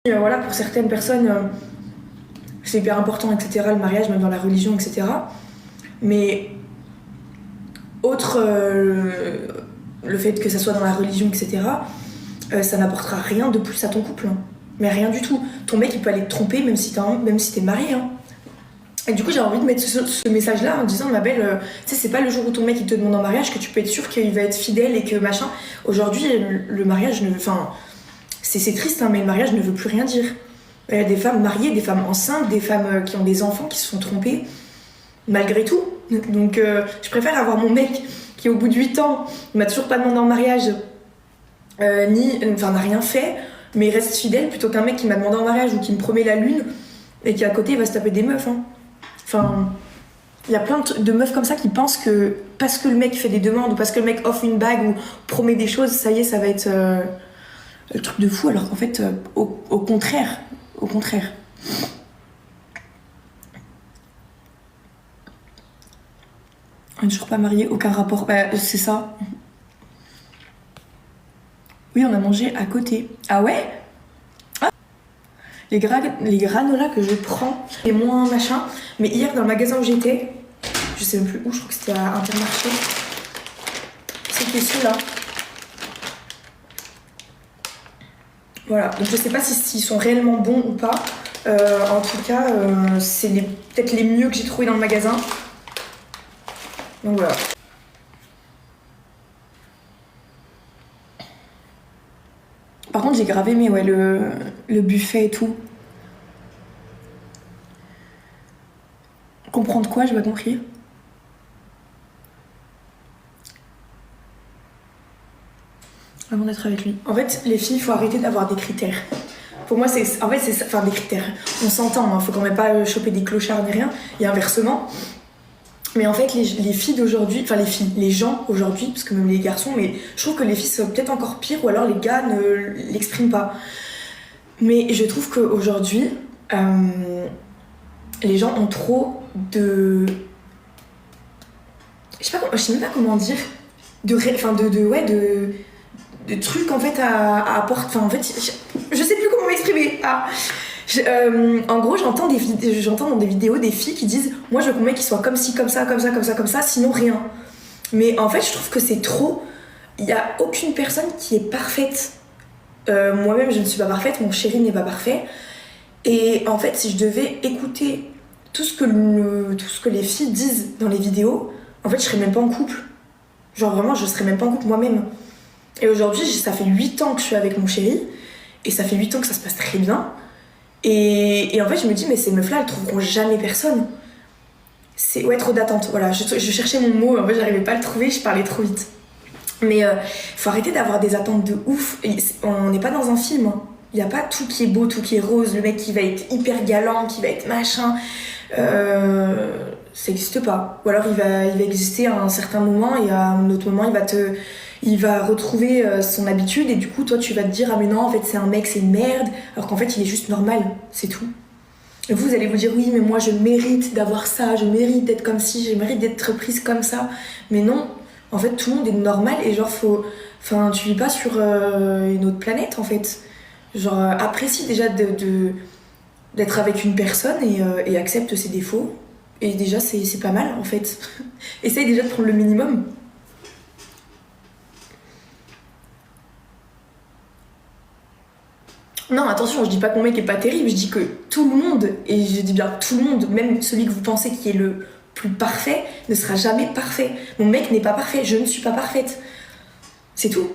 Voilà, pour certaines personnes, c'est hyper important, etc., le mariage, même dans la religion, etc. Mais autre le fait que ça soit dans la religion, etc., ça n'apportera rien de plus à ton couple. Hein. Mais rien du tout. Ton mec, il peut aller te tromper même si t'es marié. Hein. Et du coup, j'ai envie de mettre ce message-là en disant, ma belle, tu sais, c'est pas le jour où ton mec il te demande en mariage que tu peux être sûr qu'il va être fidèle et que machin. Aujourd'hui, le mariage, enfin, c'est triste, hein, mais le mariage ne veut plus rien dire. Il y a des femmes mariées, des femmes enceintes, des femmes qui ont des enfants qui se font tromper, malgré tout. Donc, je préfère avoir mon mec qui, au bout de 8 ans, il m'a toujours pas demandé en mariage, n'a rien fait, mais il reste fidèle, plutôt qu'un mec qui m'a demandé en mariage ou qui me promet la lune et qui, à côté, va se taper des meufs. Hein. Enfin, il y a plein de meufs comme ça qui pensent que parce que le mec fait des demandes ou parce que le mec offre une bague ou promet des choses, ça y est, ça va être le truc de fou, alors qu'en fait, au contraire. Au contraire. On n'est toujours pas mariés, aucun rapport. Bah, c'est ça. Oui, on a mangé à côté. Ah ouais? Ah. Les granolas que je prends, c'est moins machin. Mais hier, dans le magasin où j'étais, je sais même plus où, je crois que c'était à Intermarché. C'était ceux-là. Voilà, donc je sais pas s'ils sont réellement bons ou pas. En tout cas, c'est peut-être les mieux que j'ai trouvé dans le magasin. Donc voilà. Par contre, j'ai grave aimé ouais, le buffet et tout. Comprendre quoi, j'ai pas compris. Avant d'être avec lui. En fait, les filles, il faut arrêter d'avoir des critères. Pour moi, c'est ça. Enfin, des critères. On s'entend, hein, faut quand même pas choper des clochards ni rien. Et inversement. Mais en fait, les filles d'aujourd'hui, enfin les gens aujourd'hui, parce que même les garçons, mais je trouve que les filles sont peut-être encore pires, ou alors les gars ne l'expriment pas. Mais je trouve qu'aujourd'hui, les gens ont trop de... Je sais même pas comment dire. De trucs en fait à apporter. Enfin, en fait, je sais plus comment m'exprimer. En gros, j'entends dans des vidéos des filles qui disent moi je veux qu'on mec qui soit comme ci, comme ça, comme ça, comme ça, comme ça, sinon rien. Mais en fait, je trouve que c'est trop. Il n'y a aucune personne qui est parfaite. Moi-même, je ne suis pas parfaite, mon chéri n'est pas parfait. Et en fait, si je devais écouter tout ce que les filles disent dans les vidéos, en fait, je serais même pas en couple. Genre vraiment, je serais même pas en couple moi-même. Et aujourd'hui, ça fait 8 ans que je suis avec mon chéri, et ça fait 8 ans que ça se passe très bien. Et en fait, je me dis, mais ces meufs-là, elles trouveront jamais personne. C'est ouais, trop d'attente. Voilà, je cherchais mon mot, en fait, j'arrivais pas à le trouver, je parlais trop vite. Mais faut arrêter d'avoir des attentes de ouf. On n'est pas dans un film. Hein. Il n'y a pas tout qui est beau, tout qui est rose, le mec qui va être hyper galant, qui va être machin. Ça n'existe pas. Ou alors il va exister à un certain moment et à un autre moment il va retrouver son habitude et du coup toi tu vas te dire ah mais non en fait c'est un mec, c'est une merde, alors qu'en fait il est juste normal, c'est tout. Et vous allez vous dire oui mais moi je mérite d'avoir ça, je mérite d'être comme ci, je mérite d'être prise comme ça. Mais non, en fait tout le monde est normal et genre tu vis pas sur une autre planète en fait. Genre apprécie déjà d'être avec une personne et accepte ses défauts. Et déjà, c'est pas mal, en fait. Essaye déjà de prendre le minimum. Non, attention, je dis pas que mon mec est pas terrible, je dis que tout le monde, et je dis bien tout le monde, même celui que vous pensez qui est le plus parfait, ne sera jamais parfait. Mon mec n'est pas parfait, je ne suis pas parfaite. C'est tout.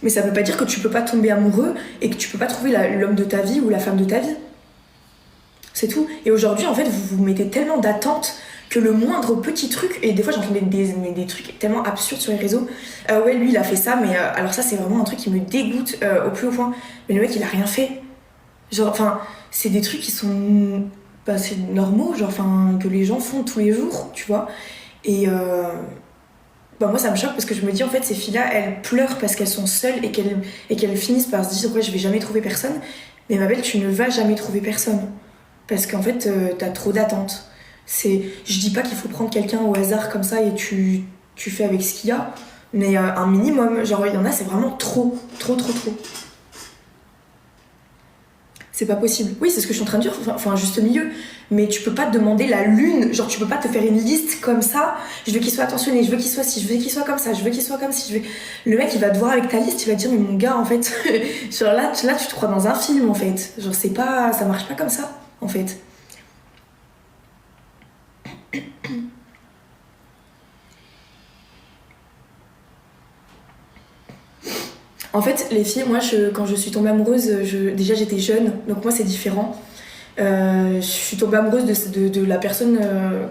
Mais ça veut pas dire que tu peux pas tomber amoureux et que tu peux pas trouver l'homme de ta vie ou la femme de ta vie. C'est tout. Et aujourd'hui, en fait, vous vous mettez tellement d'attentes que le moindre petit truc, et des fois j'entends des trucs tellement absurdes sur les réseaux, ouais lui il a fait ça, mais alors ça c'est vraiment un truc qui me dégoûte au plus haut point. Mais le mec il a rien fait. Genre, enfin, c'est des trucs qui sont c'est normaux, genre, enfin, que les gens font tous les jours, tu vois. Et moi ça me choque parce que je me dis en fait ces filles-là elles pleurent parce qu'elles sont seules et qu'elles finissent par se dire ouais je vais jamais trouver personne. Mais ma belle, tu ne vas jamais trouver personne. Parce qu'en fait, t'as trop d'attentes. Je dis pas qu'il faut prendre quelqu'un au hasard comme ça et tu fais avec ce qu'il y a, mais un minimum. Genre, il y en a, c'est vraiment trop. C'est pas possible. Oui, c'est ce que je suis en train de dire, faut un juste milieu. Mais tu peux pas te demander la lune, genre tu peux pas te faire une liste comme ça. Je veux qu'il soit attentionné, je veux qu'il soit ci, je veux qu'il soit comme ça, je veux qu'il soit comme ci, je veux... Le mec, il va te voir avec ta liste, il va te dire, mais mon gars, en fait, genre là, tu te crois dans un film, en fait. Genre, c'est pas... Ça marche pas comme ça, en fait. En fait, les filles, moi, quand je suis tombée amoureuse, déjà j'étais jeune, donc moi c'est différent. Je suis tombée amoureuse de la personne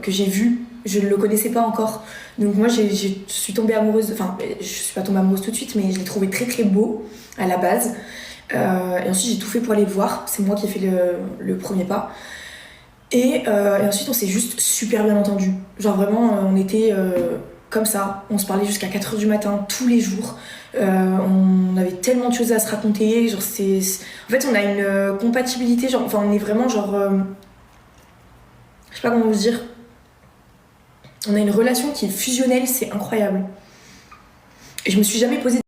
que j'ai vue. Je ne le connaissais pas encore. Donc moi, je suis tombée amoureuse... Enfin, je suis pas tombée amoureuse tout de suite, mais je l'ai trouvé très très beau à la base. Et ensuite, j'ai tout fait pour aller le voir. C'est moi qui ai fait le premier pas. Et ensuite, on s'est juste super bien entendu. Genre vraiment, on était comme ça. On se parlait jusqu'à 4h du matin, tous les jours. On avait tellement de choses à se raconter. Genre, En fait, on a une compatibilité. Genre, enfin, on est vraiment genre... Je sais pas comment vous dire. On a une relation qui est fusionnelle, c'est incroyable. Et je me suis jamais posé